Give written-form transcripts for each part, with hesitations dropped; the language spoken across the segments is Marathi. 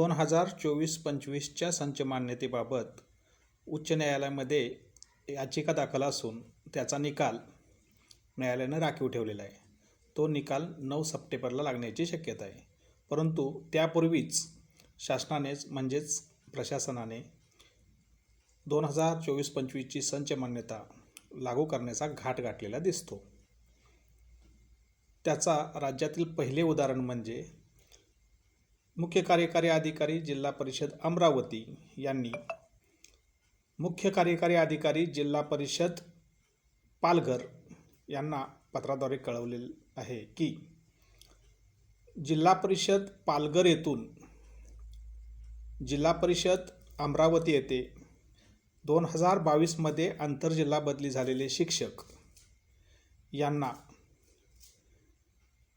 2024-25च्या संच मान्यतेबाबत उच्च न्यायालयामध्ये याचिका दाखल असून त्याचा निकाल न्यायालयानं राखीव ठेवलेला आहे. तो निकाल 9 सप्टेंबरला लागण्याची शक्यता आहे. परंतु त्यापूर्वीच शासनानेच म्हणजेच प्रशासनाने 2024-25ची संच मान्यता लागू करण्याचा घाट गाठलेला दिसतो. त्याचा राज्यातील पहिले उदाहरण म्हणजे मुख्य कार्यकारी अधिकारी जिल्हा परिषद अमरावती यांनी मुख्य कार्यकारी अधिकारी जिल्हा परिषद पालघर यांना पत्राद्वारे कळवलेले आहे की जिल्हा परिषद पालघर येथून जिल्हा परिषद अमरावती येथे 2022मध्ये आंतरजिल्हा बदली झालेले शिक्षक यांना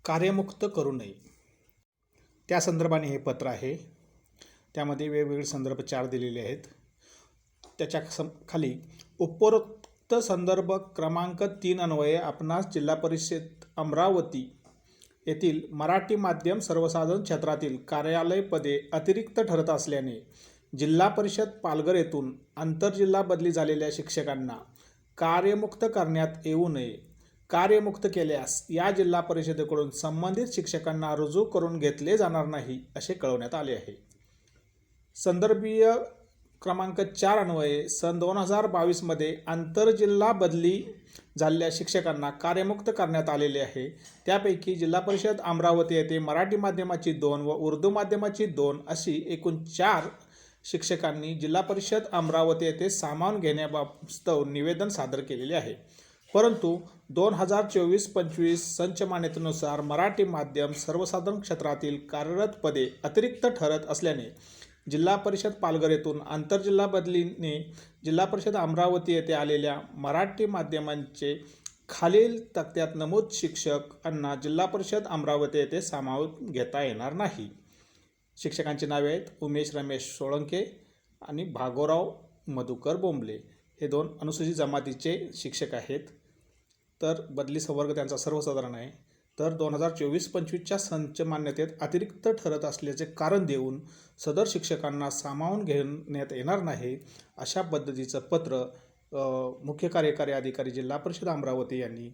कार्यमुक्त करू नये. त्या संदर्भाने हे पत्र आहे. त्यामध्ये वेगवेगळे संदर्भ 4 दिलेले आहेत. त्याच्या खाली उपरोक्त संदर्भ क्रमांक 3 अन्वये आपणास जिल्हा परिषद अमरावती येथील मराठी माध्यम सर्वसाधारण क्षेत्रातील कार्यालय पदे अतिरिक्त ठरत असल्याने जिल्हा परिषद पालघर येथून आंतरजिल्हा बदली झालेल्या शिक्षकांना कार्यमुक्त करण्यात येऊ नये. कार्यमुक्त केल्यास या जिल्हा परिषदेकडून संबंधित शिक्षकांना रुजू करून घेतले जाणार नाही असे कळवण्यात आले आहे. संदर्भीय क्रमांक 4 अन्वये सन 2022मध्ये आंतरजिल्हा बदली झालेल्या शिक्षकांना कार्यमुक्त करण्यात आलेले आहे. त्यापैकी जिल्हा परिषद अमरावती येथे मराठी माध्यमाची 2 व उर्दू माध्यमाची 2 अशी एकूण 4 शिक्षकांनी जिल्हा परिषद अमरावती येथे सामावून घेण्याबाबत निवेदन सादर केलेले आहे. परंतु 2024-25 संच मान्यतेनुसार मराठी माध्यम सर्वसाधारण क्षेत्रातील कार्यरत पदे अतिरिक्त ठरत असल्याने जिल्हा परिषद पालघर येथून आंतरजिल्हा बदलीने जिल्हा परिषद अमरावती येथे आलेल्या मराठी माध्यमांचे खालील तक्त्यात नमूद शिक्षकांना जिल्हा परिषद अमरावती येथे सामावून घेता येणार नाही. शिक्षकांची नावे आहेत उमेश रमेश सोळंके आणि भागोराव मधुकर बोंबले. हे 2 अनुसूचित जमातीचे शिक्षक आहेत. तर बदली संवर्ग त्यांचा सर्वसाधारण आहे. तर 2024-25च्या संच मान्यतेत अतिरिक्त ठरत असल्याचे कारण देऊन सदर शिक्षकांना सामावून घेण्यात येणार नाही अशा पद्धतीचं पत्र मुख्य कार्यकारी अधिकारी जिल्हा परिषद अमरावती यांनी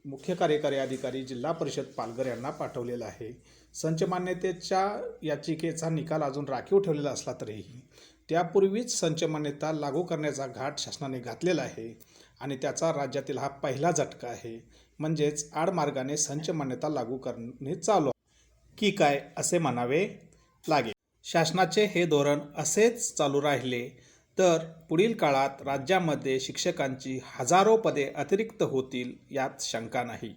मुख्य कार्यकारी अधिकारी जिल्हा परिषद पालघर यांना पाठवलेलं आहे. संच मान्यतेच्या याचिकेचा निकाल अजून राखीव ठेवलेला असला तरीही त्यापूर्वीच संच मान्यता लागू करण्याचा घाट शासनाने घातलेला आहे आणि त्याचा राज्यातील हा पहिला झटका आहे. म्हणजेच आडमार्गाने संच मान्यता लागू करणे चालू आहे की काय असे म्हणावे लागेल. शासनाचे हे धोरण असेच चालू राहिले तर पुढील काळात राज्यामध्ये शिक्षकांची हजारो पदे अतिरिक्त होतील यात शंका नाही.